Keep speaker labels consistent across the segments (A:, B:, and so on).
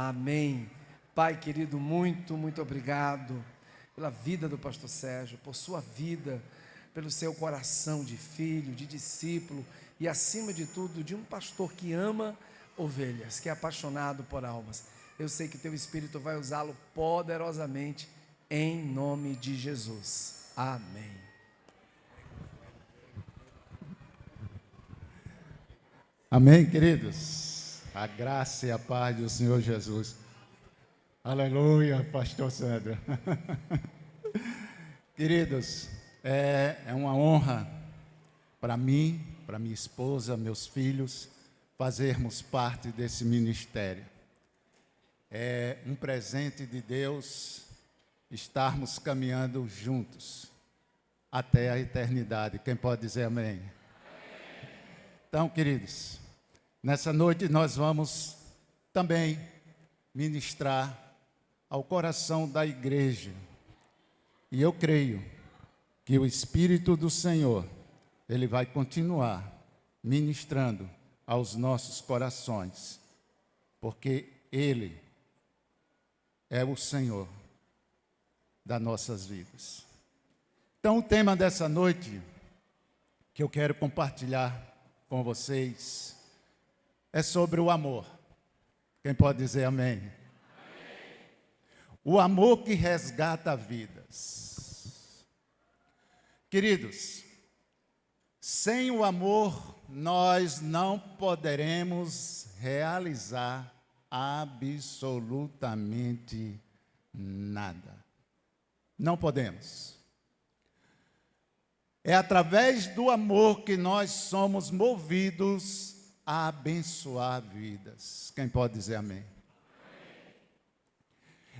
A: Amém. Pai querido, muito obrigado pela vida do pastor Sérgio, por sua vida, pelo seu coração de filho, de discípulo e, acima de tudo, de um pastor que ama ovelhas, que é apaixonado por almas. Eu sei que teu Espírito vai usá-lo poderosamente, em nome de Jesus. Amém.
B: Amém, queridos? A graça e a paz do Senhor Jesus. Aleluia, pastor Sandro. Queridos, é uma honra para mim, para minha esposa, meus filhos, fazermos parte desse ministério. É um presente de Deus estarmos caminhando juntos até a eternidade. Quem pode dizer amém? Então, queridos, nessa noite nós vamos também ministrar ao coração da igreja. E eu creio que o Espírito do Senhor, Ele vai continuar ministrando aos nossos corações, porque Ele é o Senhor das nossas vidas. Então, o tema dessa noite que eu quero compartilhar com vocês é sobre o amor. Quem pode dizer amém? Amém. O amor que resgata vidas. Queridos, sem o amor nós não poderemos realizar absolutamente nada. Não podemos. É através do amor que nós somos movidos a abençoar vidas. Quem pode dizer amém?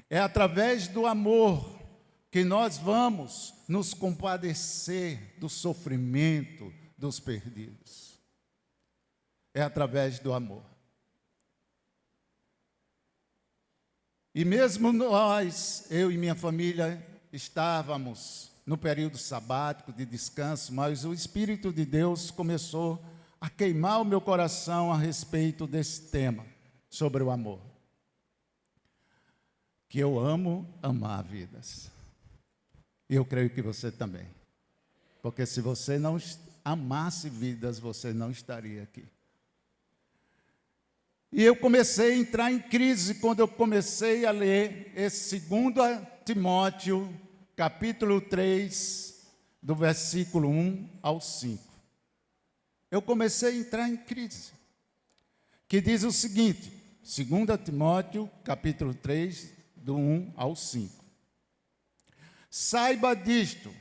B: É através do amor que nós vamos nos compadecer do sofrimento dos perdidos. É através do amor. E mesmo nós, eu e minha família, estávamos no período sabático de descanso, mas o Espírito de Deus começou a queimar o meu coração a respeito desse tema, sobre o amor. Que eu amo amar vidas. E eu creio que você também. Porque se você não amasse vidas, você não estaria aqui. E eu comecei a entrar em crise quando eu comecei a ler esse 2 Timóteo, capítulo 3, do versículo 1 ao 5. Eu comecei a entrar em crise, que diz o seguinte, 2 Timóteo, capítulo 3, do 1 ao 5. Saiba disto,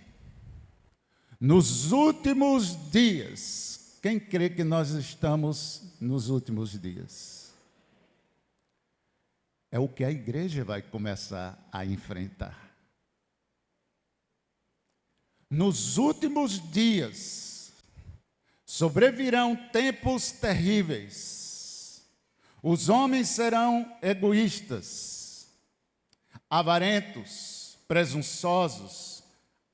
B: nos últimos dias, quem crê que nós estamos nos últimos dias? É o que a igreja vai começar a enfrentar. Nos últimos dias, sobrevirão tempos terríveis. Os homens serão egoístas, avarentos, presunçosos,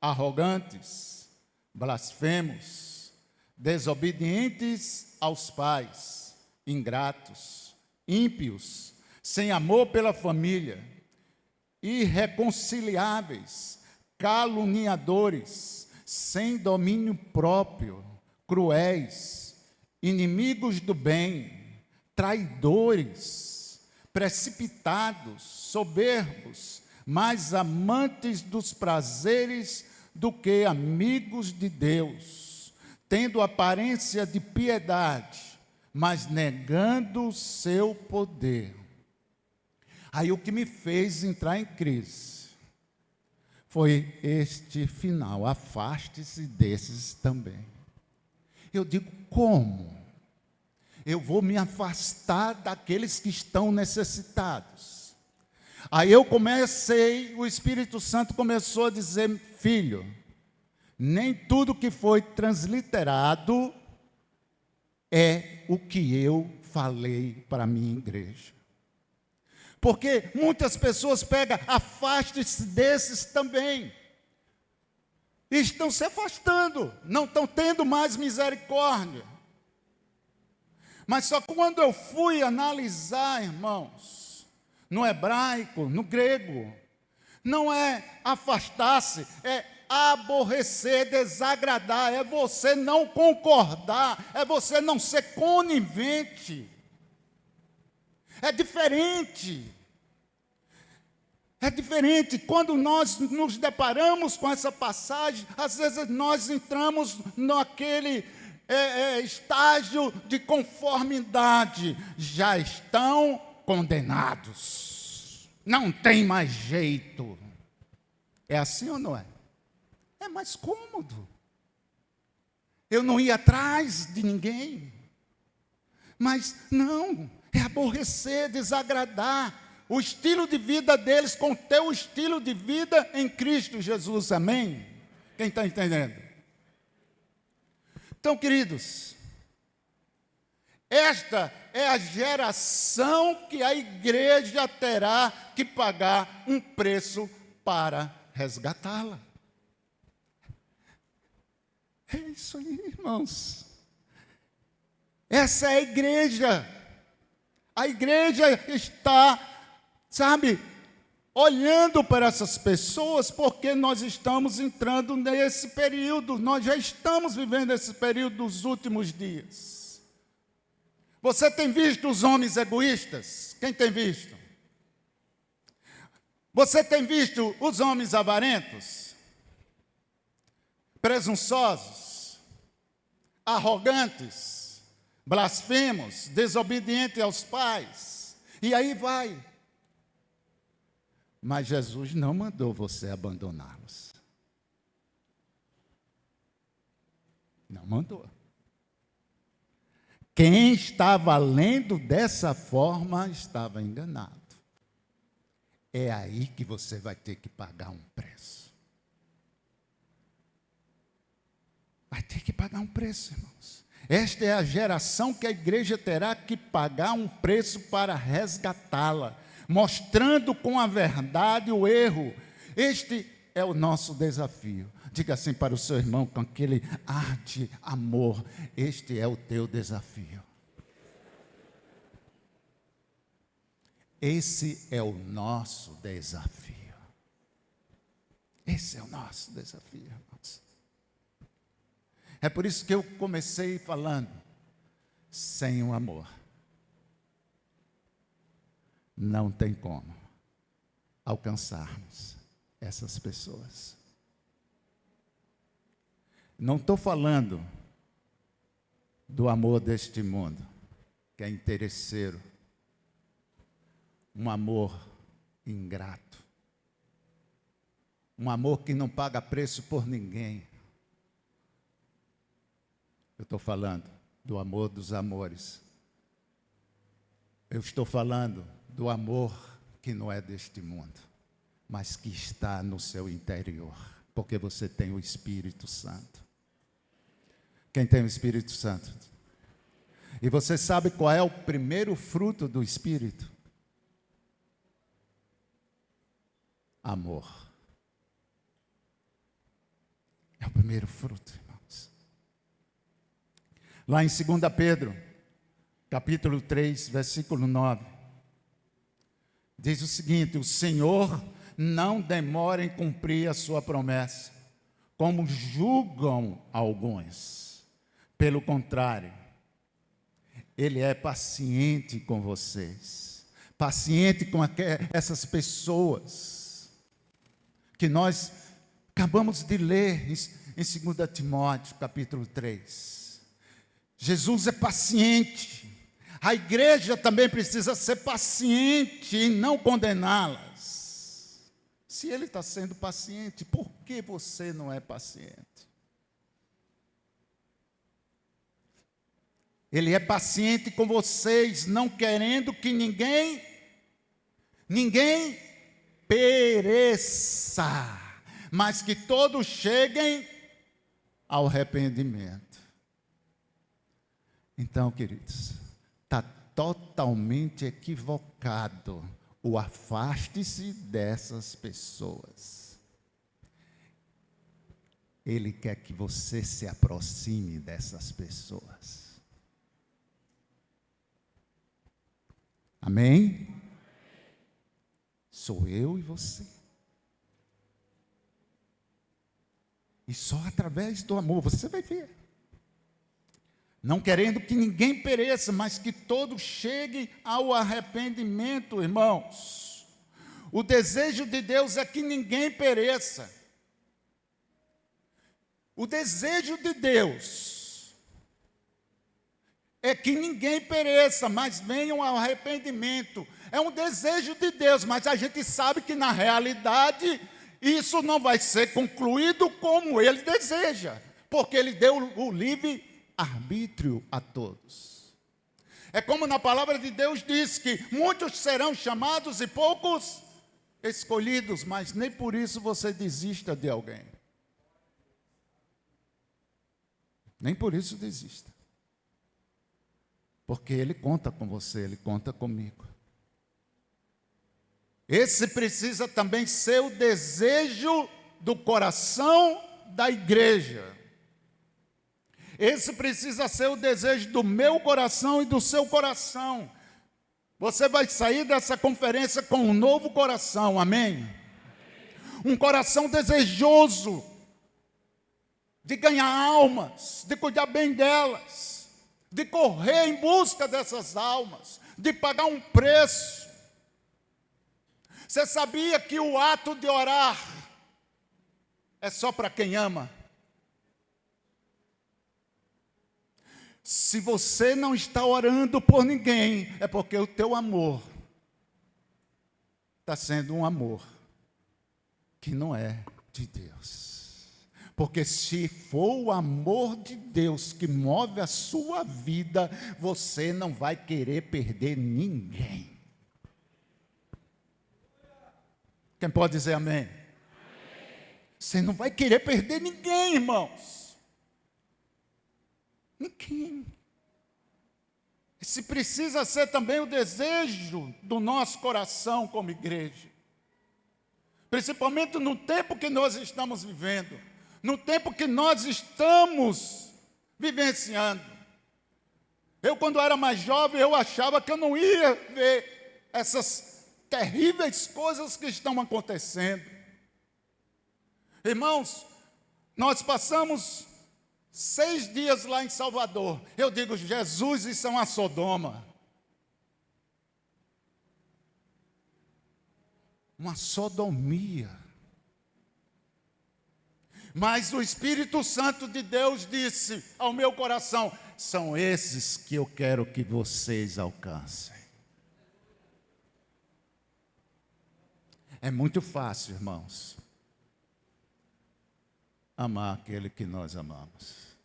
B: arrogantes, blasfemos, desobedientes aos pais, ingratos, ímpios, sem amor pela família, irreconciliáveis, caluniadores, sem domínio próprio, cruéis, inimigos do bem, traidores, precipitados, soberbos, mais amantes dos prazeres do que amigos de Deus, tendo aparência de piedade, mas negando o seu poder. Aí o que me fez entrar em crise foi este final: afaste-se desses também. Eu digo, como? Eu vou me afastar daqueles que estão necessitados. Aí eu comecei, o Espírito Santo começou a dizer, filho, nem tudo que foi transliterado é o que eu falei para a minha igreja. Porque muitas pessoas pegam, afaste-se desses também. Estão se afastando, não estão tendo mais misericórdia. Mas só quando eu fui analisar, irmãos, no hebraico, no grego. Não é afastar-se, é aborrecer, desagradar, é você não concordar, é você não ser conivente. É diferente. É diferente. Quando nós nos deparamos com essa passagem, às vezes nós entramos naquele estágio de conformidade. Já estão condenados. Não tem mais jeito. É assim ou não é? É mais cômodo. Eu não ia atrás de ninguém. Mas não, é aborrecer, desagradar o estilo de vida deles com o teu estilo de vida em Cristo Jesus. Amém? Quem está entendendo? Então, queridos, esta é a geração que a igreja terá que pagar um preço para resgatá-la. É isso aí, irmãos. Essa é a igreja. A igreja está, olhando para essas pessoas, porque nós estamos entrando nesse período, nós já estamos vivendo esse período dos últimos dias. Você tem visto os homens egoístas? Quem tem visto? Você tem visto os homens avarentos? Presunçosos? Arrogantes? Blasfemos? Desobedientes aos pais? E aí vai. Mas Jesus não mandou você abandoná-los. Não mandou. Quem estava lendo dessa forma estava enganado. É aí que você vai ter que pagar um preço. Vai ter que pagar um preço, irmãos. Esta é a geração que a igreja terá que pagar um preço para resgatá-la, mostrando com a verdade o erro. Este é o nosso desafio. Diga assim para o seu irmão com aquele ar de amor: este é o teu desafio. Esse é o nosso desafio. Esse é o nosso desafio, irmãos. É por isso que eu comecei falando: sem o amor não tem como alcançarmos essas pessoas. Não estou falando do amor deste mundo, que é interesseiro, um amor ingrato, um amor que não paga preço por ninguém. Eu estou falando do amor dos amores. Eu estou falando do amor que não é deste mundo, mas que está no seu interior, porque você tem o Espírito Santo. Quem tem o Espírito Santo? E você sabe qual é o primeiro fruto do Espírito? Amor. É o primeiro fruto, irmãos. Lá em 2 Pedro, capítulo 3, versículo 9, diz o seguinte: o Senhor não demora em cumprir a sua promessa, como julgam alguns. Pelo contrário, Ele é paciente com vocês, paciente com essas pessoas que nós acabamos de ler em 2 Timóteo, capítulo 3. Jesus é paciente. A igreja também precisa ser paciente e não condená-las. Se Ele está sendo paciente, por que você não é paciente? Ele é paciente com vocês, não querendo que ninguém pereça, mas que todos cheguem ao arrependimento. Então, queridos, está totalmente equivocado o afaste-se dessas pessoas. Ele quer que você se aproxime dessas pessoas. Amém? sou eu e você. E só através do amor, você vai ver. Não querendo que ninguém pereça, mas que todos cheguem ao arrependimento, irmãos. O desejo de Deus é que ninguém pereça. O desejo de Deus é que ninguém pereça, mas venham ao arrependimento. É um desejo de Deus, mas a gente sabe que na realidade isso não vai ser concluído como Ele deseja, porque Ele deu o livre arbítrio a todos. É como na palavra de Deus diz que muitos serão chamados e poucos escolhidos, mas nem por isso você desista de alguém. Nem por isso desista. Porque Ele conta com você, Ele conta comigo. Esse precisa também ser o desejo do coração da igreja. Esse precisa ser o desejo do meu coração e do seu coração. Você vai sair dessa conferência com um novo coração, amém? Um coração desejoso de ganhar almas, de cuidar bem delas, de correr em busca dessas almas, de pagar um preço. Você sabia que o ato de orar é só para quem ama? Se você não está orando por ninguém, é porque o teu amor está sendo um amor que não é de Deus. Porque se for o amor de Deus que move a sua vida, você não vai querer perder ninguém. Quem pode dizer amém? Amém. Você não vai querer perder ninguém, irmãos. Ninguém. Esse precisa ser também o desejo do nosso coração como igreja. Principalmente no tempo que nós estamos vivendo. No tempo que nós estamos vivenciando. Eu, quando era mais jovem, eu achava que eu não ia ver essas terríveis coisas que estão acontecendo. Irmãos, nós passamos 6 dias lá em Salvador. Eu digo, Jesus, isso é uma Sodoma. Uma sodomia. Mas o Espírito Santo de Deus disse ao meu coração, são esses que eu quero que vocês alcancem. É muito fácil, irmãos, amar aquele que nós amamos.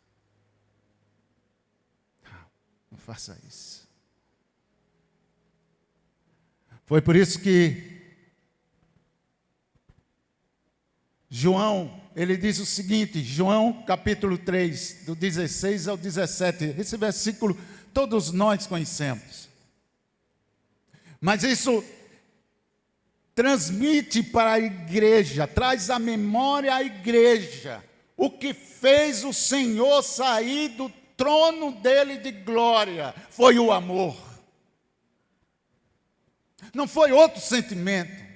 B: Não faça isso. Foi por isso que João, ele diz o seguinte, João capítulo 3, do 16 ao 17, esse versículo todos nós conhecemos. Mas isso transmite para a igreja, traz à memória à igreja, o que fez o Senhor sair do trono dele de glória, foi o amor. Não foi outro sentimento.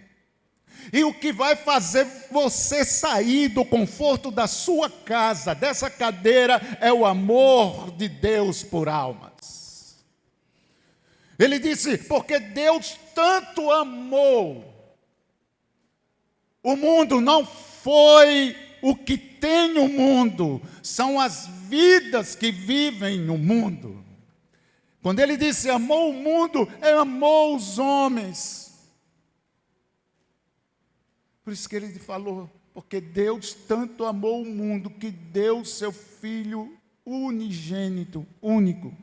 B: E o que vai fazer você sair do conforto da sua casa, dessa cadeira, é o amor de Deus por almas. Ele disse, porque Deus tanto amou o mundo, não foi o que tem o mundo, são as vidas que vivem no mundo. Quando ele disse amou o mundo, amou os homens. Por isso que ele falou, porque Deus tanto amou o mundo que deu seu Filho unigênito, único,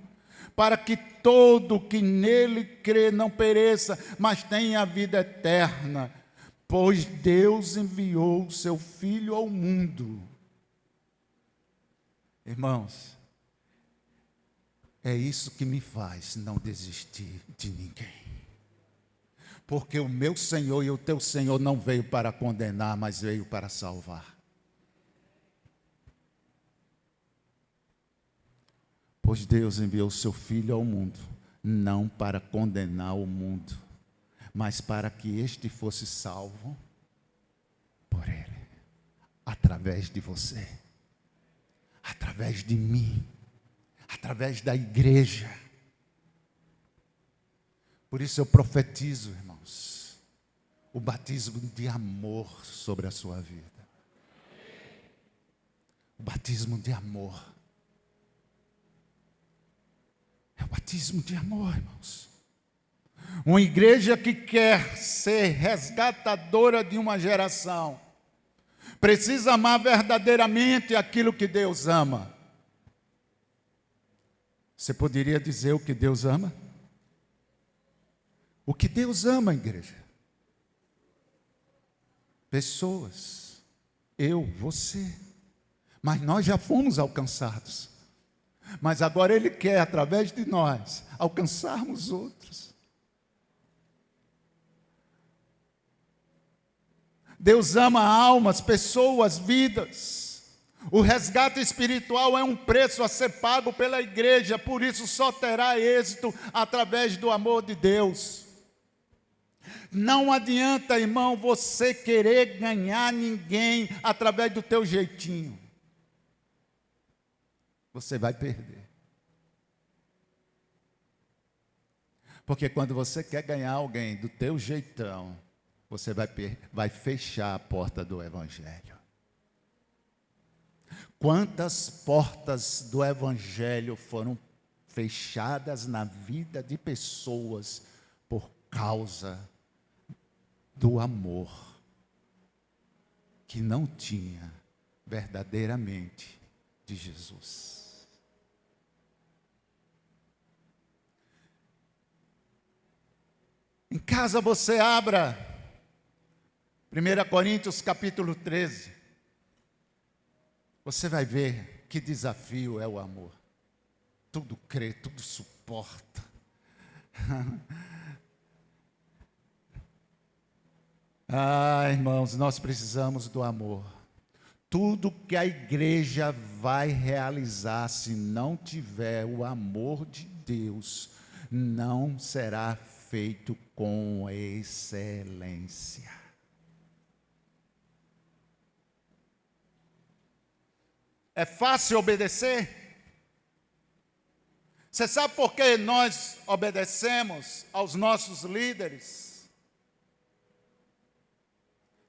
B: para que todo que nele crê não pereça, mas tenha a vida eterna. Pois Deus enviou o seu Filho ao mundo. Irmãos, é isso que me faz não desistir de ninguém. Porque o meu Senhor e o teu Senhor não veio para condenar, mas veio para salvar. Pois Deus enviou o seu Filho ao mundo, não para condenar o mundo, mas para que este fosse salvo por Ele, através de você, através de mim, através da igreja. Por isso eu profetizo, irmãos, o batismo de amor sobre a sua vida. O batismo de amor. É o batismo de amor, irmãos. Uma igreja que quer ser resgatadora de uma geração precisa amar verdadeiramente aquilo que Deus ama. Você poderia dizer o que Deus ama? O que Deus ama, igreja? Pessoas, eu, você. Mas nós já fomos alcançados. Mas agora Ele quer, através de nós, alcançarmos outros. Deus ama almas, pessoas, vidas. O resgate espiritual é um preço a ser pago pela igreja, por isso só terá êxito através do amor de Deus. Não adianta, irmão, você querer ganhar ninguém através do teu jeitinho. Você vai perder. Porque quando você quer ganhar alguém do teu jeitão, você vai fechar a porta do Evangelho. Quantas portas do Evangelho foram fechadas na vida de pessoas por causa do amor que não tinha verdadeiramente de Jesus. Em casa você abra 1 Coríntios capítulo 13. Você vai ver que desafio é o amor. Tudo crê, tudo suporta. Irmãos, nós precisamos do amor. Tudo que a igreja vai realizar, se não tiver o amor de Deus, não será feito com excelência. É fácil obedecer? Você sabe por que nós obedecemos aos nossos líderes?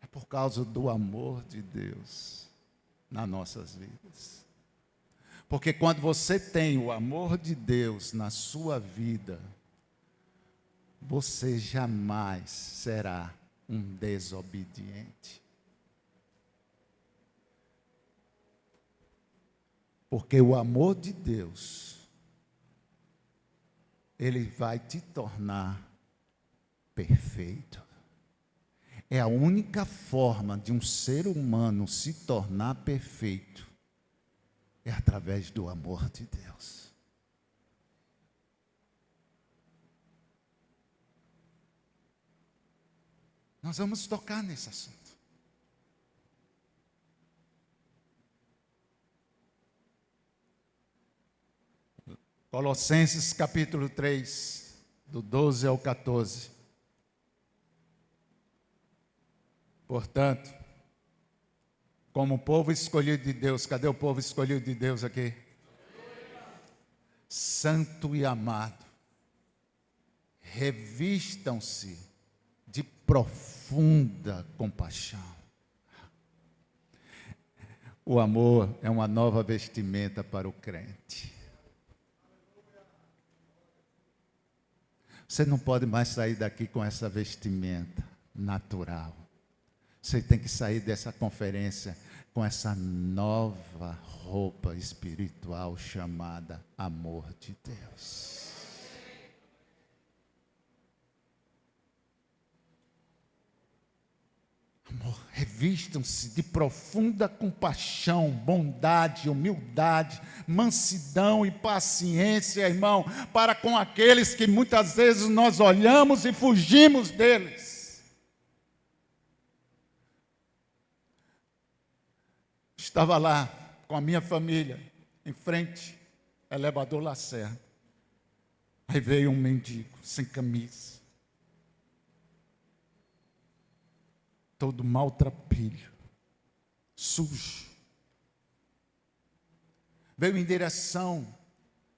B: É por causa do amor de Deus nas nossas vidas. Porque quando você tem o amor de Deus na sua vida, você jamais será um desobediente. Porque o amor de Deus, Ele vai te tornar perfeito. É a única forma de um ser humano se tornar perfeito, é através do amor de Deus. Nós vamos tocar nesse assunto. Colossenses capítulo 3, do 12 ao 14. Portanto, como povo escolhido de Deus, cadê o povo escolhido de Deus aqui? Santo e amado, revistam-se de profunda compaixão. O amor é uma nova vestimenta para o crente. Você não pode mais sair daqui com essa vestimenta natural. Você tem que sair dessa conferência com essa nova roupa espiritual chamada amor de Deus. Amor, revistam-se de profunda compaixão, bondade, humildade, mansidão e paciência, irmão, para com aqueles que muitas vezes nós olhamos e fugimos deles. Estava lá com a minha família, em frente, elevador Lacerda. Aí veio um mendigo, sem camisa. todo maltrapilho, sujo. Veio em direção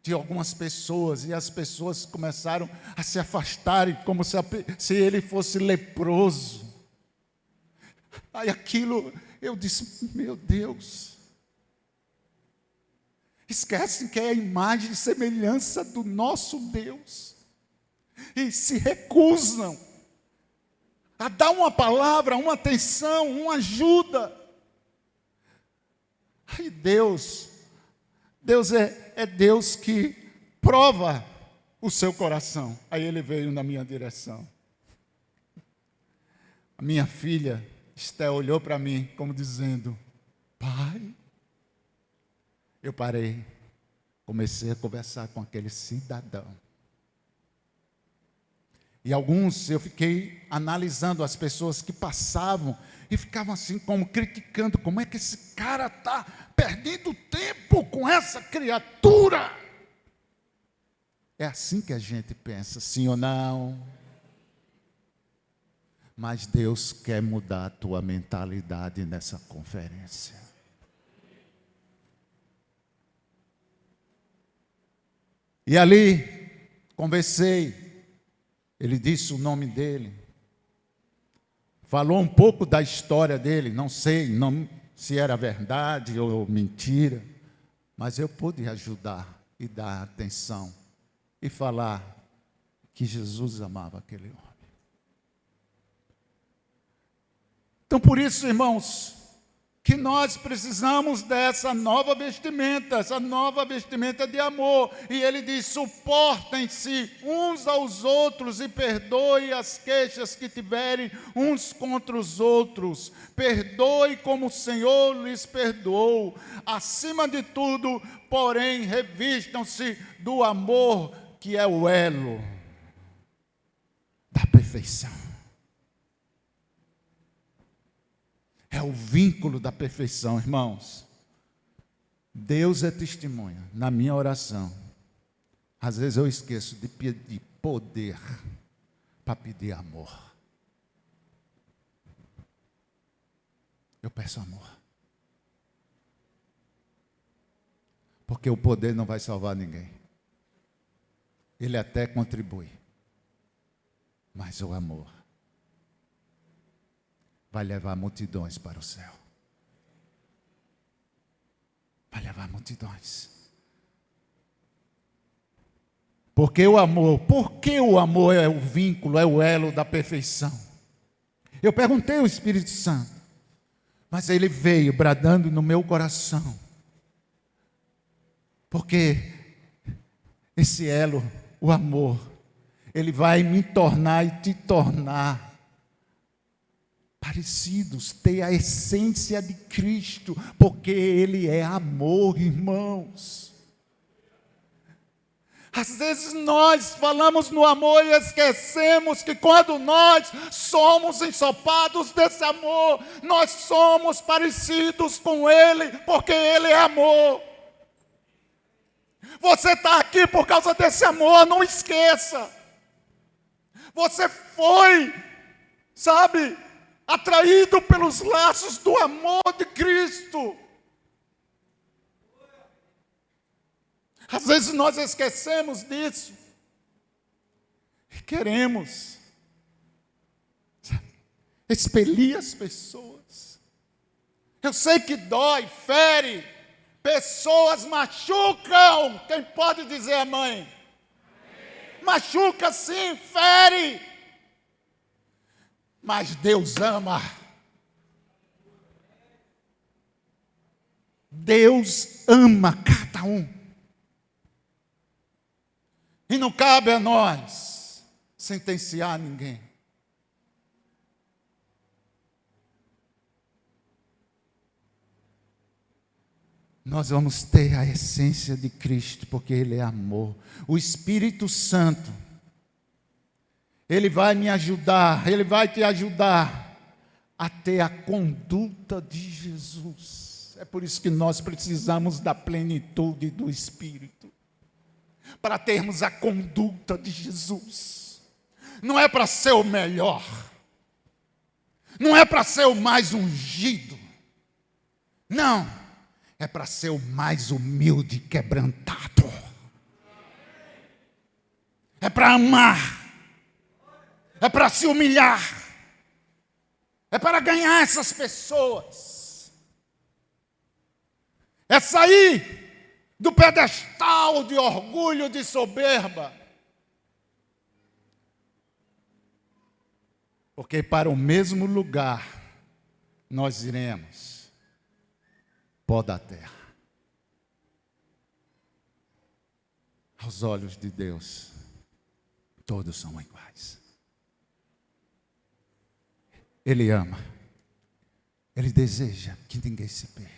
B: de algumas pessoas, e as pessoas começaram a se afastarem, como se ele fosse leproso. Aí aquilo, eu disse, meu Deus, esquecem que é a imagem e semelhança do nosso Deus, e se recusam a dar uma palavra, uma atenção, uma ajuda. Aí Deus é Deus que prova o seu coração. Aí ele veio na minha direção. A minha filha, Esté, olhou para mim como dizendo, pai. Eu parei, comecei a conversar com aquele cidadão. E alguns, eu fiquei analisando as pessoas que passavam e ficavam assim como criticando, como é que esse cara está perdendo tempo com essa criatura? É assim que a gente pensa, sim ou não? Mas Deus quer mudar a tua mentalidade nessa conferência. E ali, conversei. Ele disse o nome dele, falou um pouco da história dele, não sei se era verdade ou mentira, mas eu pude ajudar e dar atenção e falar que Jesus amava aquele homem. Então, por isso, irmãos, que nós precisamos dessa nova vestimenta de amor. E ele diz, suportem-se uns aos outros e perdoe as queixas que tiverem uns contra os outros. Perdoe como o Senhor lhes perdoou. Acima de tudo, porém, revistam-se do amor, que é o elo da perfeição. É o vínculo da perfeição, irmãos. Deus é testemunha na minha oração. Às vezes eu esqueço de pedir poder para pedir amor. Eu peço amor. Porque o poder não vai salvar ninguém. Ele até contribui. Mas o amor vai levar multidões para o céu. Vai levar multidões. Porque o amor é o vínculo, é o elo da perfeição. Eu perguntei ao Espírito Santo, mas ele veio bradando no meu coração. Porque esse elo, o amor, ele vai me tornar e te tornar parecidos, ter a essência de Cristo, porque Ele é amor, irmãos. Às vezes nós falamos no amor e esquecemos que quando nós somos ensopados desse amor, nós somos parecidos com Ele, porque Ele é amor. Você está aqui por causa desse amor, não esqueça. Você foi, atraído pelos laços do amor de Cristo. Às vezes nós esquecemos disso. E queremos expelir as pessoas. Eu sei que dói, fere. Pessoas machucam. Quem pode dizer amém? Machuca sim, fere. Mas Deus ama. Deus ama cada um. E não cabe a nós sentenciar ninguém. Nós vamos ter a essência de Cristo, porque Ele é amor. O Espírito Santo, Ele vai me ajudar, Ele vai te ajudar a ter a conduta de Jesus. É por isso que nós precisamos da plenitude do Espírito, para termos a conduta de Jesus. Não é para ser o melhor, Não é para ser o mais ungido. Não. É para ser o mais humilde e quebrantado. É para amar. É para se humilhar. É para ganhar essas pessoas. É sair do pedestal de orgulho, de soberba. Porque para o mesmo lugar nós iremos, pó da terra. Aos olhos de Deus, todos são iguais. Ele ama, Ele deseja que ninguém se perca.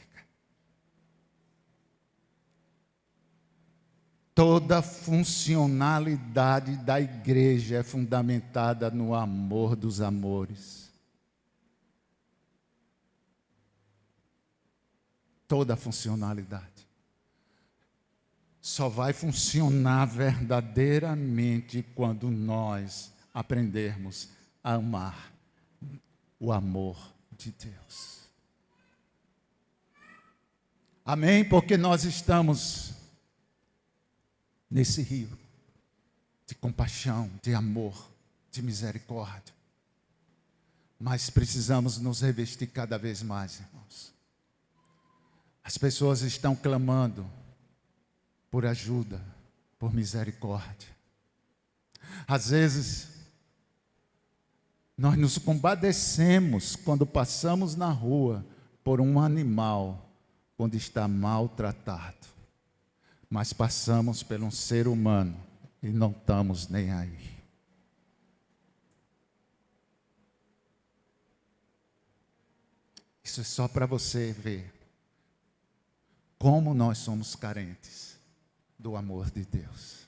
B: Toda funcionalidade da igreja é fundamentada no amor dos amores. Toda funcionalidade. Só vai funcionar verdadeiramente quando nós aprendermos a amar o amor de Deus. Amém? Porque nós estamos nesse rio de compaixão, de amor, de misericórdia. Mas precisamos nos revestir cada vez mais, irmãos. As pessoas estão clamando por ajuda, por misericórdia. Às vezes, nós nos compadecemos quando passamos na rua por um animal quando está maltratado. Mas passamos por um ser humano e não estamos nem aí. Isso é só para você ver como nós somos carentes do amor de Deus.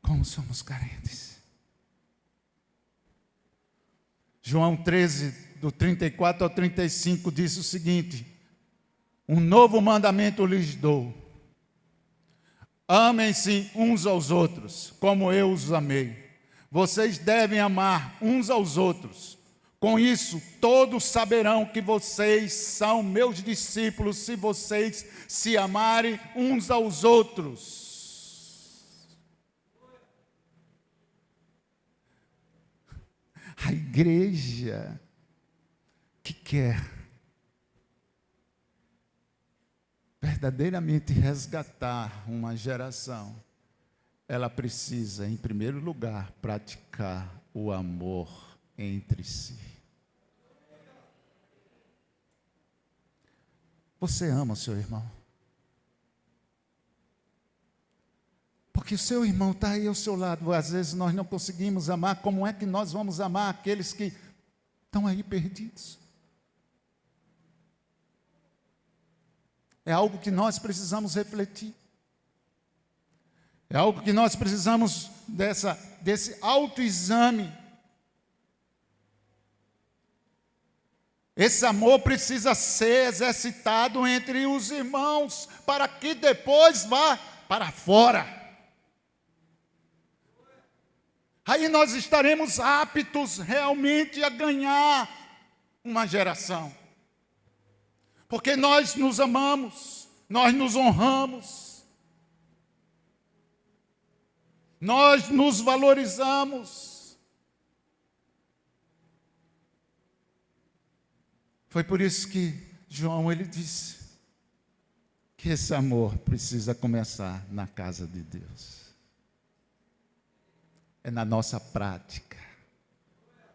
B: Como somos carentes. João 13, do 34 ao 35, diz o seguinte: um novo mandamento lhes dou. Amem-se uns aos outros, como eu os amei. Vocês devem amar uns aos outros. Com isso, todos saberão que vocês são meus discípulos, se vocês se amarem uns aos outros. A igreja que quer verdadeiramente resgatar uma geração, ela precisa, em primeiro lugar, praticar o amor entre si. Você ama o seu irmão? Porque o seu irmão está aí ao seu lado. Às vezes nós não conseguimos amar. Como é que nós vamos amar aqueles que estão aí perdidos? É algo que nós precisamos refletir. É algo que nós precisamos desse autoexame. Esse amor precisa ser exercitado entre os irmãos, para que depois vá para fora. Aí nós estaremos aptos realmente a ganhar uma geração. Porque nós nos amamos, nós nos honramos, nós nos valorizamos. Foi por isso que João, ele disse que esse amor precisa começar na casa de Deus. É na nossa prática,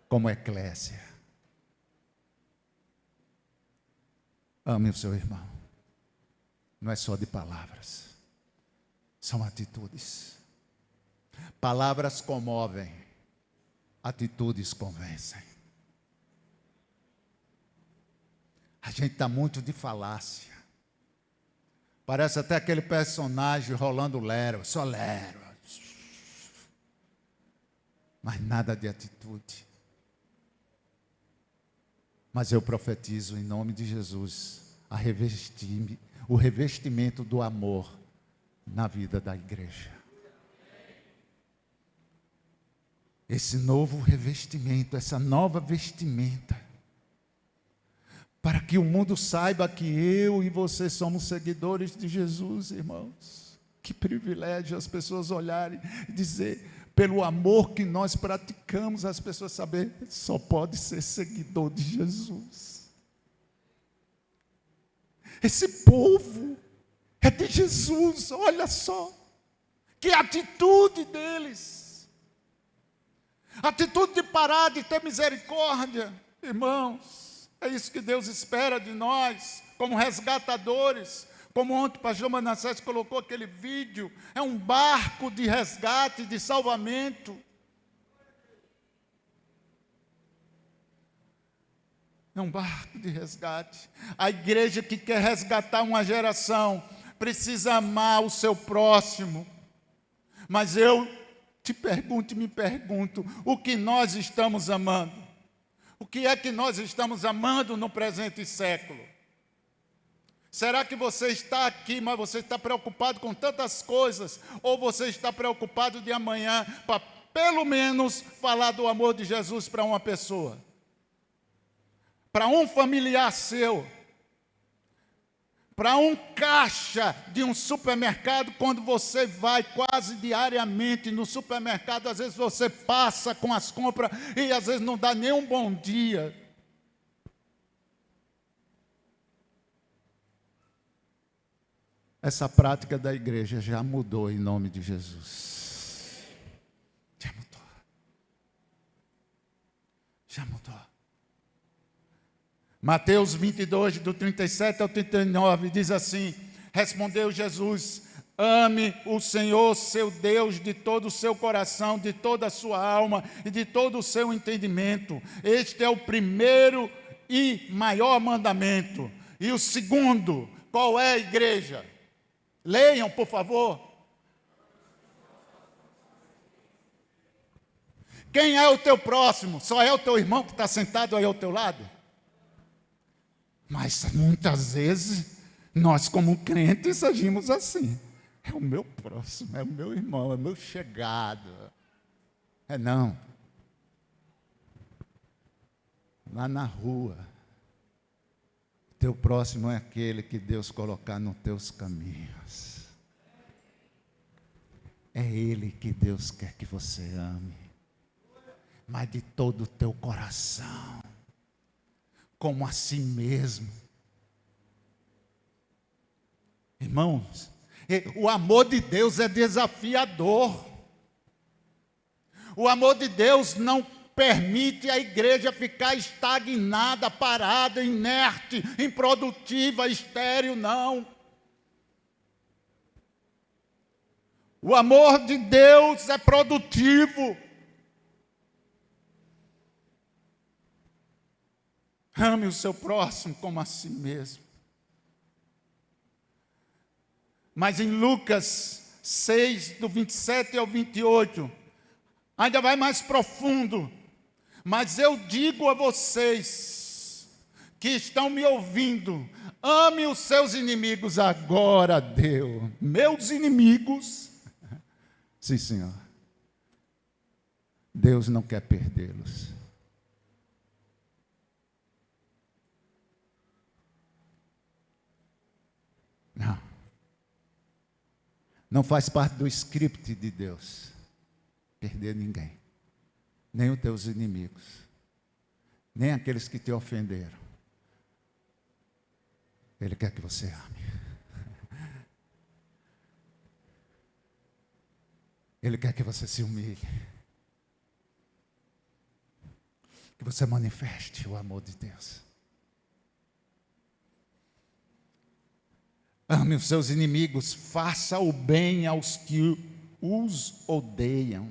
B: como eclésia. Ame o seu irmão. Não é só de palavras, são atitudes. Palavras comovem, atitudes convencem. A gente está muito de falácia. Parece até aquele personagem rolando lero, só lero. Mas nada de atitude. Mas eu profetizo em nome de Jesus o revestimento do amor na vida da igreja. esse novo revestimento, essa nova vestimenta, para que o mundo saiba que eu e você somos seguidores de Jesus, irmãos. Que privilégio as pessoas olharem e dizer, pelo amor que nós praticamos, as pessoas saberem, só pode ser seguidor de Jesus. Esse povo é de Jesus, olha só, que atitude deles, atitude de parar, de ter misericórdia, irmãos. É isso que Deus espera de nós, como resgatadores. Como ontem o pastor Manassés colocou aquele vídeo, é um barco de resgate, de salvamento. É um barco de resgate. A igreja que quer resgatar uma geração precisa amar o seu próximo. Mas eu te pergunto e me pergunto, o que nós estamos amando? O que é que nós estamos amando no presente século? Será que você está aqui, mas você está preocupado com tantas coisas? Ou você está preocupado de amanhã para pelo menos falar do amor de Jesus para uma pessoa? Para um familiar seu? Para um caixa de um supermercado, quando você vai quase diariamente no supermercado, às vezes você passa com as compras e às vezes não dá nem um bom dia. Essa prática da igreja já mudou em nome de Jesus. Já mudou. Já mudou. Mateus 22, do 37 ao 39, diz assim, respondeu Jesus, ame o Senhor, seu Deus, de todo o seu coração, de toda a sua alma e de todo o seu entendimento. Este é o primeiro e maior mandamento. E o segundo, qual é, igreja? Leiam, por favor. Quem é o teu próximo? Só é o teu irmão que está sentado aí ao teu lado? Mas muitas vezes, nós como crentes agimos assim. É o meu próximo, é o meu irmão, é o meu chegado. É não. Lá na rua, teu próximo é aquele que Deus colocar nos teus caminhos. É Ele que Deus quer que você ame. Mas de todo o teu coração. Como a si mesmo. Irmãos, o amor de Deus é desafiador. O amor de Deus não permite a igreja ficar estagnada, parada, inerte, improdutiva, estéril, não. O amor de Deus é produtivo. Ame o seu próximo como a si mesmo. Mas em Lucas 6, do 27 ao 28, ainda vai mais profundo. Mas eu digo a vocês que estão me ouvindo, ame os seus inimigos agora, Deus. Meus inimigos. Sim, Senhor. Deus não quer perdê-los. Não. Não faz parte do script de Deus perder ninguém. Nem os teus inimigos. Nem aqueles que te ofenderam. Ele quer que você ame. Ele quer que você se humilhe. Que você manifeste o amor de Deus. Ame os seus inimigos, faça o bem aos que os odeiam.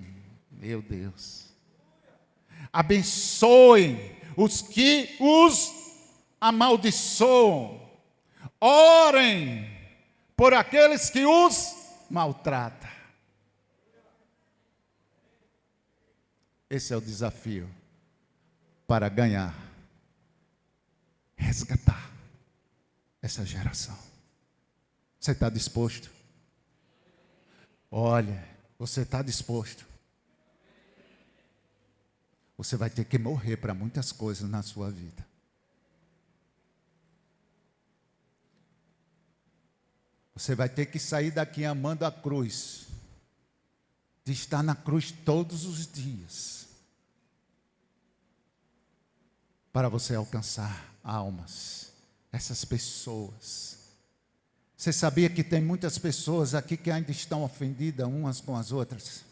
B: Meu Deus. Abençoem os que os amaldiçoam. Orem por aqueles que os maltratam. Esse é o desafio para ganhar, resgatar essa geração. Você está disposto? Olha, você está disposto. você vai ter que morrer para muitas coisas na sua vida. Você vai ter que sair daqui amando a cruz, de estar na cruz todos os dias, para você alcançar almas, essas pessoas. Você sabia que tem muitas pessoas aqui que ainda estão ofendidas umas com as outras?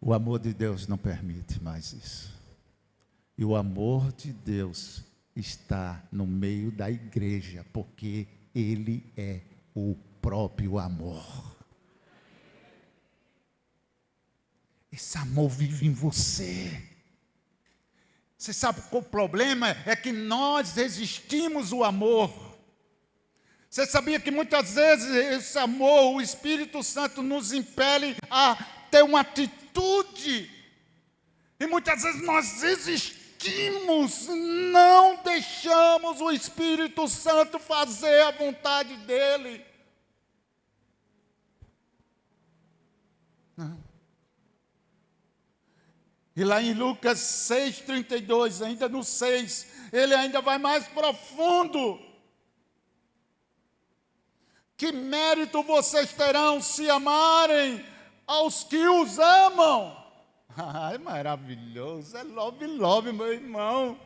B: O amor de Deus não permite mais isso. E o amor de Deus está no meio da igreja, porque Ele é o próprio amor. Esse amor vive em você. Você sabe qual o problema? É que nós resistimos o amor. Você sabia que muitas vezes esse amor, o Espírito Santo nos impele a ter uma atitude. E muitas vezes nós resistimos, não deixamos o Espírito Santo fazer a vontade dEle. Não. E lá em Lucas 6,32, ainda no 6, ele ainda vai mais profundo. Que mérito vocês terão se amarem aos que os amam? É maravilhoso, é love, meu irmão.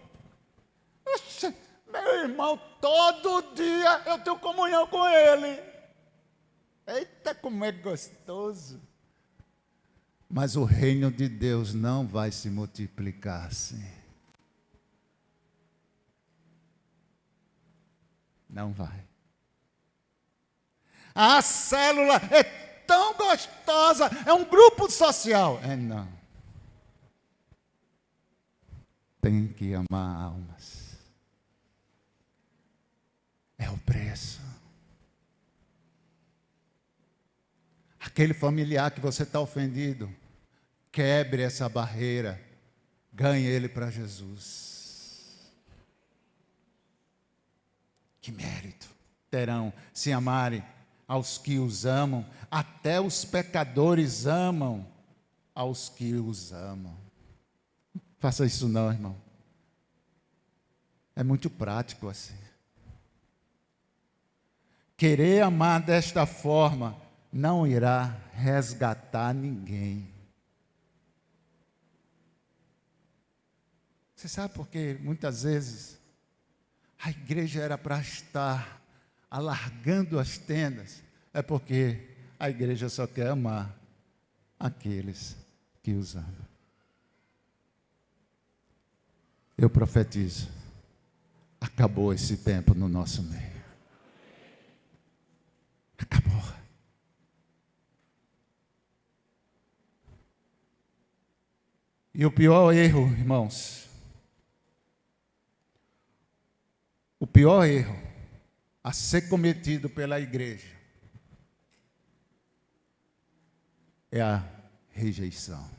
B: Oxe, meu irmão, todo dia eu tenho comunhão com ele. Eita, como é gostoso. Mas o reino de Deus não vai se multiplicar assim. Não vai. A célula é tão gostosa, é um grupo social. Não. Tem que amar almas. É o preço. Aquele familiar que você está ofendido, quebre essa barreira, ganhe ele para Jesus. Que mérito terão se amarem aos que os amam, até os pecadores amam aos que os amam. Faça isso não, irmão. É muito prático assim. Querer amar desta forma não irá resgatar ninguém. Você sabe por que muitas vezes a igreja era para estar alargando as tendas? É porque a igreja só quer amar aqueles que os amam. Eu profetizo, acabou esse tempo no nosso meio. Acabou. E o pior erro, irmãos, o pior erro a ser cometido pela igreja é a rejeição.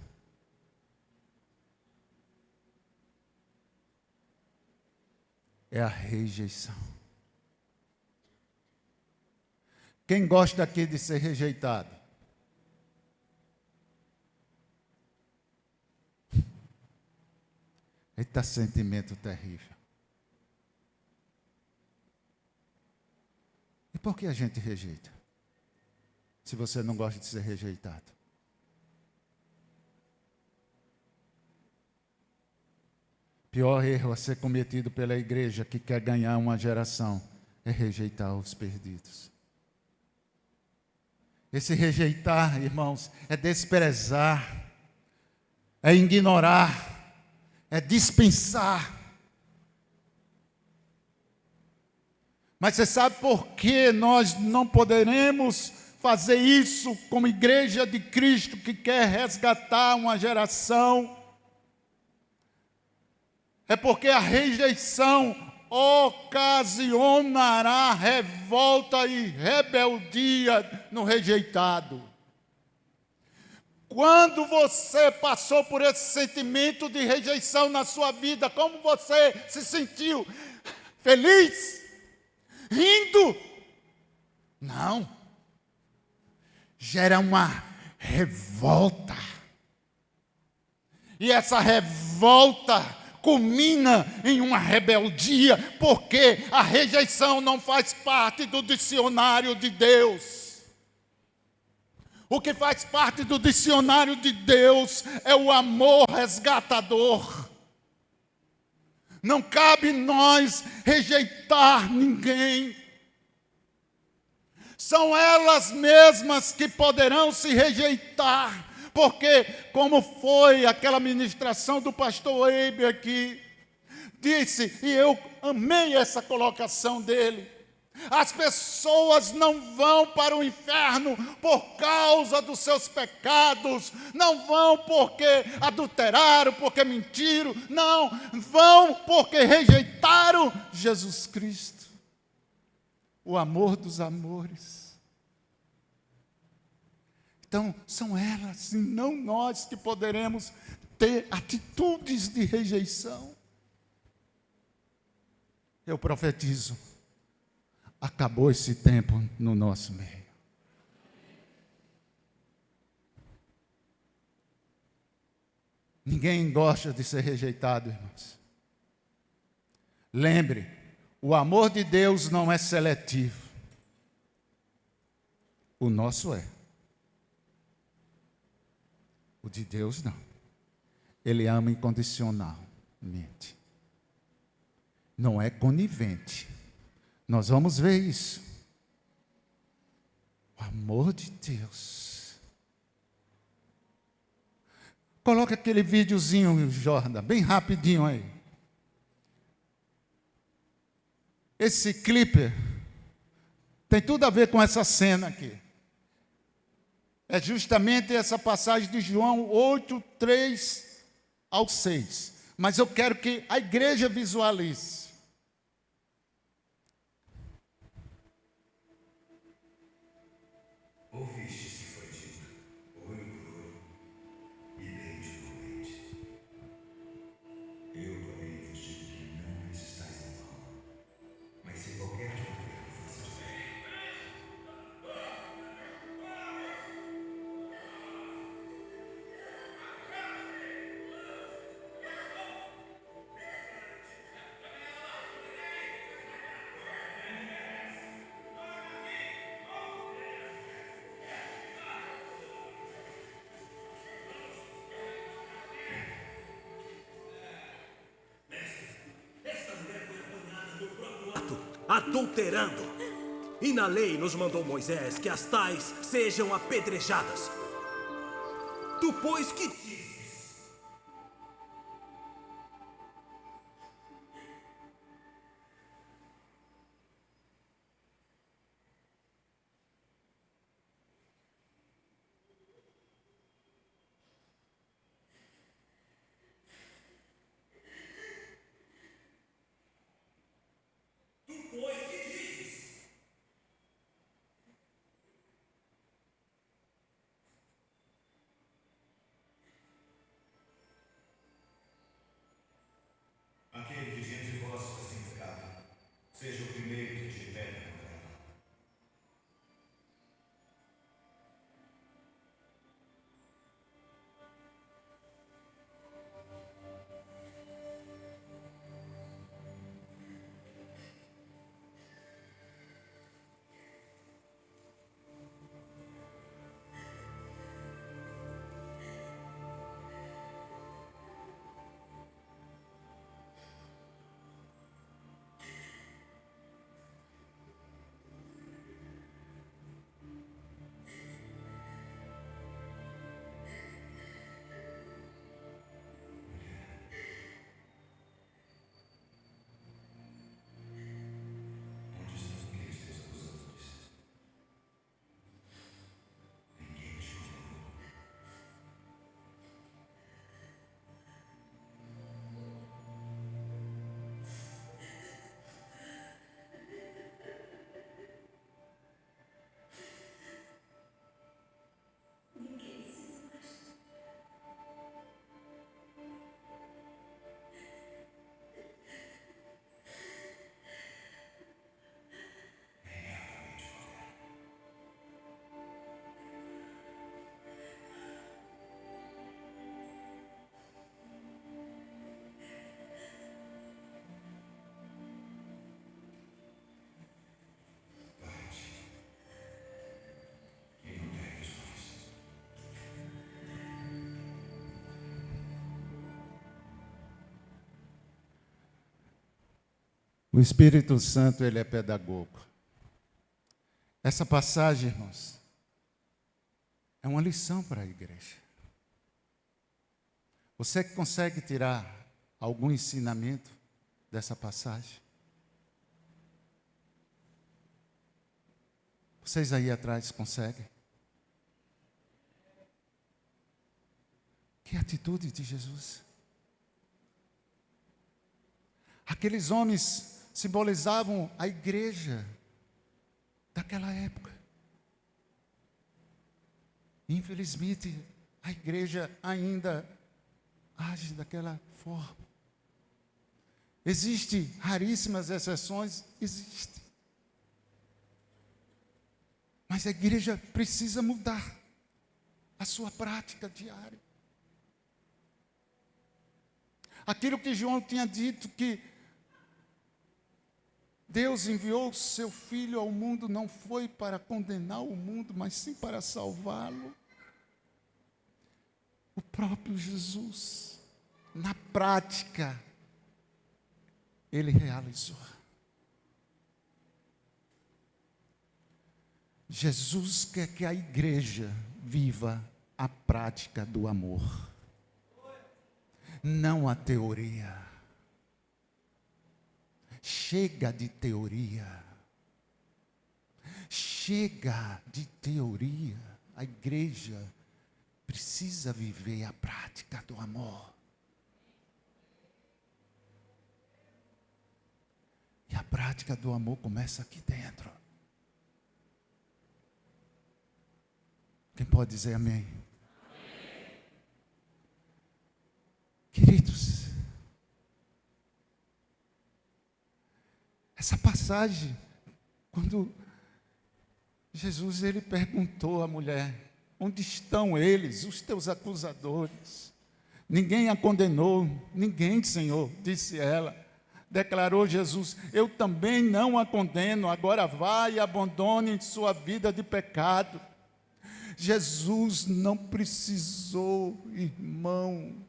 B: É a rejeição. Quem gosta aqui de ser rejeitado? Eita, sentimento terrível. E por que a gente rejeita? Se você não gosta de ser rejeitado. Pior erro a ser cometido pela igreja que quer ganhar uma geração é rejeitar os perdidos. Esse rejeitar, irmãos, é desprezar, é ignorar, é dispensar. Mas você sabe por que nós não poderemos fazer isso como igreja de Cristo que quer resgatar uma geração? É porque a rejeição ocasionará revolta e rebeldia no rejeitado. Quando você passou por esse sentimento de rejeição na sua vida, como você se sentiu? Feliz? Rindo? Não. Gera uma revolta. E essa revolta culmina em uma rebeldia, porque a rejeição não faz parte do dicionário de Deus. O que faz parte do dicionário de Deus é o amor resgatador. Não cabe nós rejeitar ninguém. São elas mesmas que poderão se rejeitar, porque, como foi aquela ministração do pastor Eibe aqui, disse, e eu amei essa colocação dele, as pessoas não vão para o inferno por causa dos seus pecados, não vão porque adulteraram, porque mentiram, não, vão porque rejeitaram Jesus Cristo, o amor dos amores. Então, são elas e não nós que poderemos ter atitudes de rejeição. Eu profetizo, acabou esse tempo no nosso meio. Ninguém gosta de ser rejeitado, irmãos. Lembre, o amor de Deus não é seletivo. O nosso é. O de Deus não. Ele ama incondicionalmente. Não é conivente. Nós vamos ver isso. O amor de Deus. Coloca aquele videozinho, Jordan, bem rapidinho aí. Esse clipe tem tudo a ver com essa cena aqui. É justamente essa passagem de João 8, 3 ao 6. Mas eu quero que a igreja visualize.
C: Ouvistes que foi dito, olho por olho e dente por dente. Eu, porém, vos digo que não resistais ao mal, mas se qualquer te ocorrer a força de bem.
D: Adulterando. E na lei nos mandou Moisés que as tais sejam apedrejadas. Tu, pois, que dizes?
B: O Espírito Santo, ele é pedagogo. Essa passagem, irmãos, é uma lição para a igreja. Você consegue tirar algum ensinamento dessa passagem? Vocês aí atrás conseguem? Que atitude de Jesus! Aqueles homens simbolizavam a igreja daquela época. Infelizmente, a igreja ainda age daquela forma. Existem raríssimas exceções, existe. Mas a igreja precisa mudar a sua prática diária. Aquilo que João tinha dito, que Deus enviou o seu Filho ao mundo, não foi para condenar o mundo, mas sim para salvá-lo. O próprio Jesus, na prática, ele realizou. Jesus quer que a igreja viva a prática do amor, não a teoria. Chega de teoria. Chega de teoria. A igreja precisa viver a prática do amor. E a prática do amor começa aqui dentro. Quem pode dizer amém? Amém. Queridos, essa passagem, quando Jesus ele perguntou à mulher: onde estão eles, os teus acusadores? Ninguém a condenou, ninguém, Senhor, disse ela. Declarou Jesus: eu também não a condeno, agora vá e abandone sua vida de pecado. Jesus não precisou, irmão,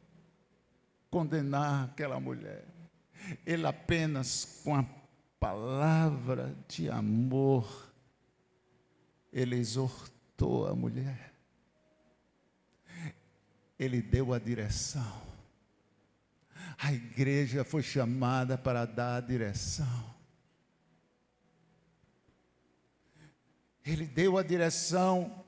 B: condenar aquela mulher. Ele apenas, com a palavra de amor, ele exortou a mulher. Ele deu a direção. A igreja foi chamada para dar a direção. Ele deu a direção.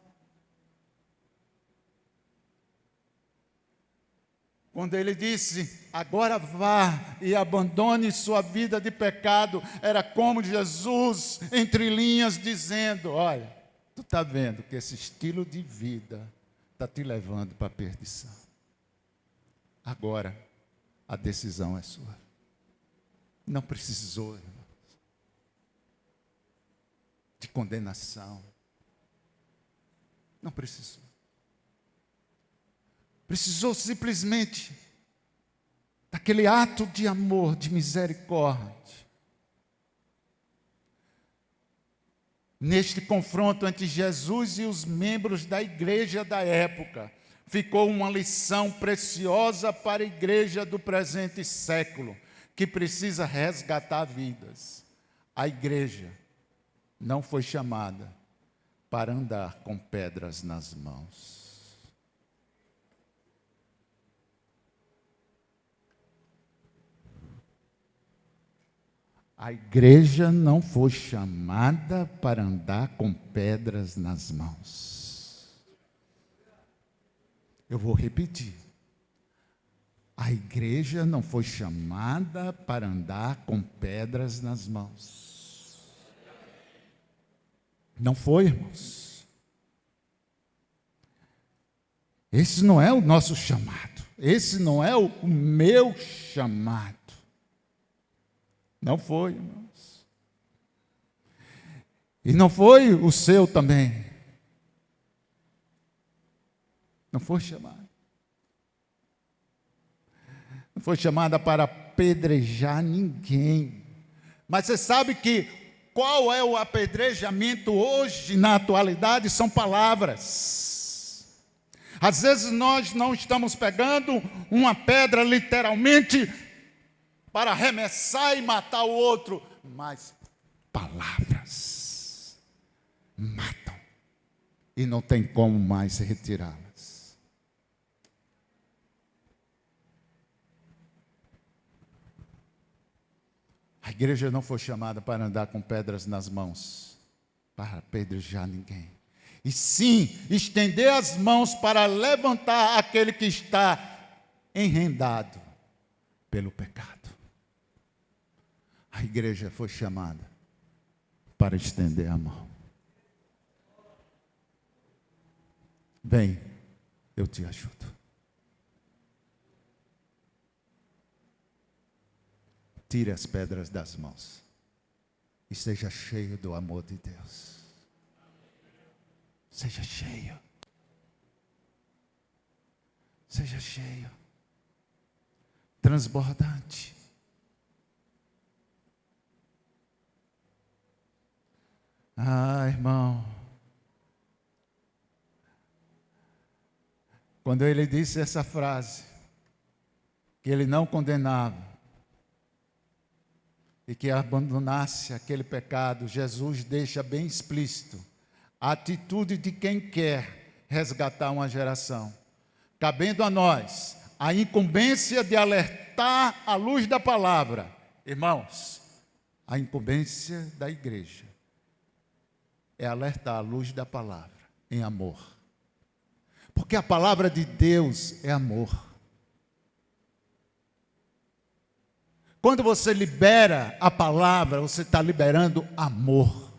B: Quando ele disse: agora vá e abandone sua vida de pecado, era como Jesus, entre linhas, dizendo: olha, tu está vendo que esse estilo de vida está te levando para a perdição. Agora, a decisão é sua. Não precisou, irmãos, de condenação. Não precisou. Precisou simplesmente daquele ato de amor, de misericórdia. Neste confronto entre Jesus e os membros da igreja da época, ficou uma lição preciosa para a igreja do presente século, que precisa resgatar vidas. A igreja não foi chamada para andar com pedras nas mãos. A igreja não foi chamada para andar com pedras nas mãos. Eu vou repetir. A igreja não foi chamada para andar com pedras nas mãos. Não foi, irmãos. Esse não é o nosso chamado. Esse não é o meu chamado. Não foi, irmãos. E não foi o seu também. Não foi chamado. Não foi chamada para apedrejar ninguém. Mas você sabe que qual é o apedrejamento hoje, na atualidade? São palavras. Às vezes nós não estamos pegando uma pedra literalmente para arremessar e matar o outro, mas palavras matam e não tem como mais retirá-las. A igreja não foi chamada para andar com pedras nas mãos, para apedrejar ninguém, e sim estender as mãos para levantar aquele que está enrendado pelo pecado. A igreja foi chamada para estender a mão. Vem, eu te ajudo. Tire as pedras das mãos e seja cheio do amor de Deus. Seja cheio. Seja cheio. Transbordante. Ah, irmão. Quando ele disse essa frase, que ele não condenava, e que abandonasse aquele pecado, Jesus deixa bem explícito a atitude de quem quer resgatar uma geração. Cabendo a nós a incumbência de alertar à luz da palavra. Irmãos, a incumbência da igreja é alertar à luz da palavra em amor. Porque a palavra de Deus é amor. Quando você libera a palavra, você está liberando amor.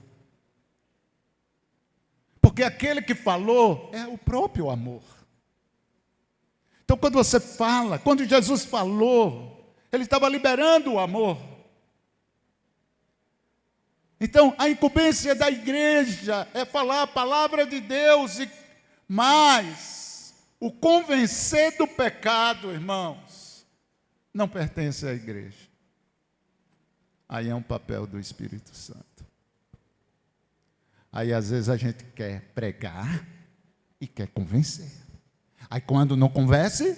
B: Porque aquele que falou é o próprio amor. Então, quando você fala, quando Jesus falou, ele estava liberando o amor. Então, a incumbência da igreja é falar a palavra de Deus, mas o convencer do pecado, irmãos, não pertence à igreja. Aí é um papel do Espírito Santo. Aí às vezes a gente quer pregar e quer convencer. Aí quando não convence,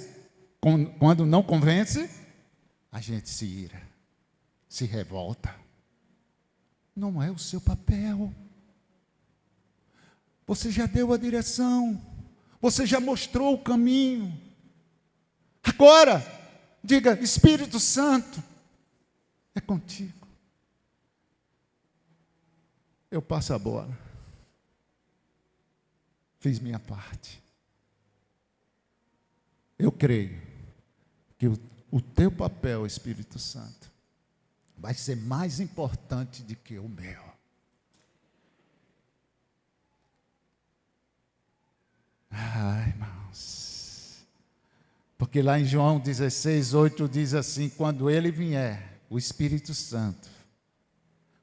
B: a gente se ira, se revolta. Não é o seu papel. Você já deu a direção, você já mostrou o caminho. Agora, diga: Espírito Santo, é contigo. Eu passo a bola. Fiz minha parte. Eu creio que o teu papel, Espírito Santo, vai ser mais importante do que o meu. Irmãos. Porque lá em João 16:8 diz assim: quando ele vier, o Espírito Santo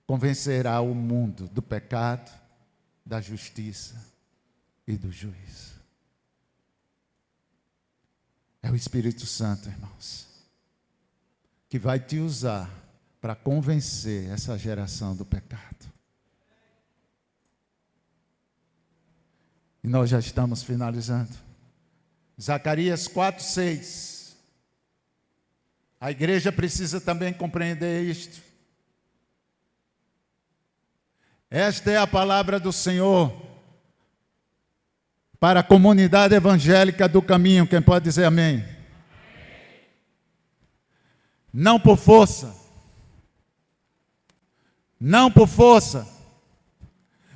B: convencerá o mundo do pecado, da justiça e do juízo. É o Espírito Santo, irmãos, que vai te usar para convencer essa geração do pecado. E nós já estamos finalizando. Zacarias 4:6. A igreja precisa também compreender isto. Esta é a palavra do Senhor para a comunidade evangélica do caminho. Quem pode dizer amém? Amém. Não por força, não por força,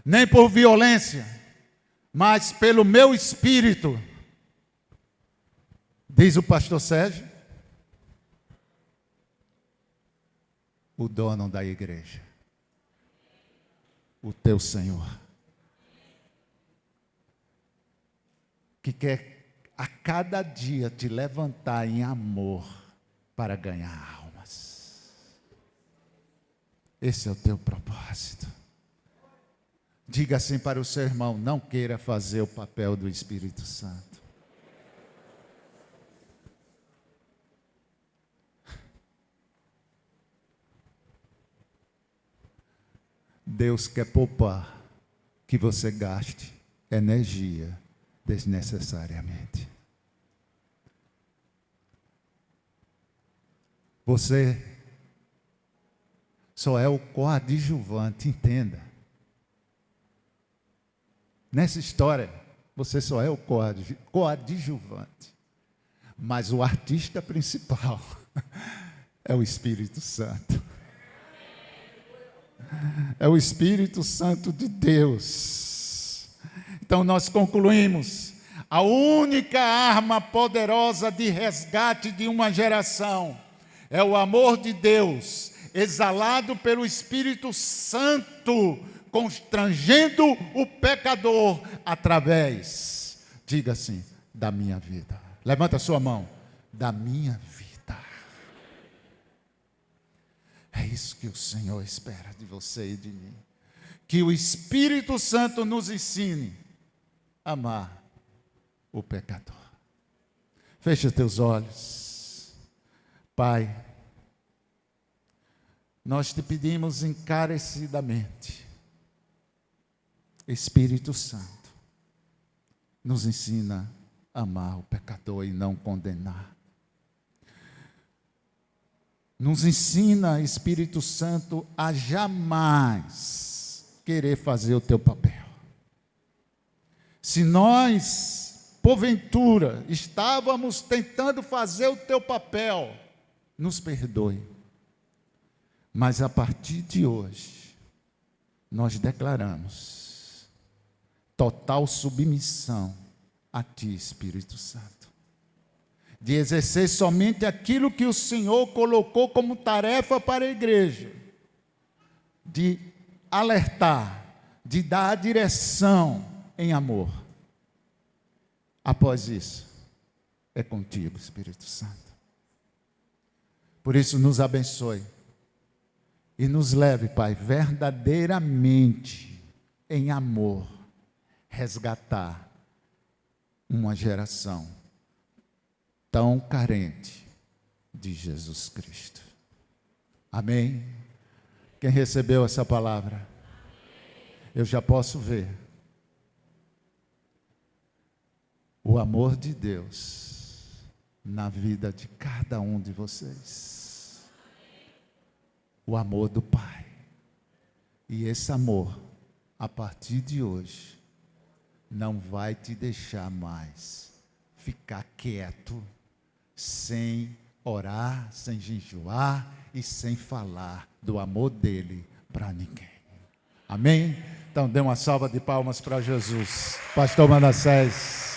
B: nem por violência, mas pelo meu espírito, diz o pastor Sérgio, o dono da igreja, o teu Senhor, que quer a cada dia te levantar em amor para ganhar almas. Esse é o teu propósito. Diga assim para o seu irmão: não queira fazer o papel do Espírito Santo. Deus quer poupar que você gaste energia desnecessariamente. Você só é o coadjuvante, entenda. Nessa história, você só é o coadjuvante. Mas o artista principal é o Espírito Santo. É o Espírito Santo de Deus. Então nós concluímos: a única arma poderosa de resgate de uma geração é o amor de Deus, exalado pelo Espírito Santo, constrangendo o pecador através, diga assim, da minha vida. Levanta a sua mão. Da minha vida. É isso que o Senhor espera de você e de mim. Que o Espírito Santo nos ensine a amar o pecador. Fecha teus olhos. Pai, nós te pedimos encarecidamente, Espírito Santo, nos ensina a amar o pecador e não condenar. Nos ensina, Espírito Santo, a jamais querer fazer o teu papel. Se nós, porventura, estávamos tentando fazer o teu papel, nos perdoe. Mas a partir de hoje, nós declaramos total submissão a ti, Espírito Santo. De exercer somente aquilo que o Senhor colocou como tarefa para a igreja. De alertar, de dar a direção em amor. Após isso, é contigo, Espírito Santo. Por isso, nos abençoe. E nos leve, Pai, verdadeiramente, em amor, resgatar uma geração tão carente de Jesus Cristo. Amém? Quem recebeu essa palavra? Eu já posso ver o amor de Deus na vida de cada um de vocês. O amor do Pai. E esse amor, a partir de hoje, não vai te deixar mais ficar quieto, sem orar, sem jejuar e sem falar do amor dele para ninguém. Amém? Então dê uma salva de palmas para Jesus. Pastor Manassés.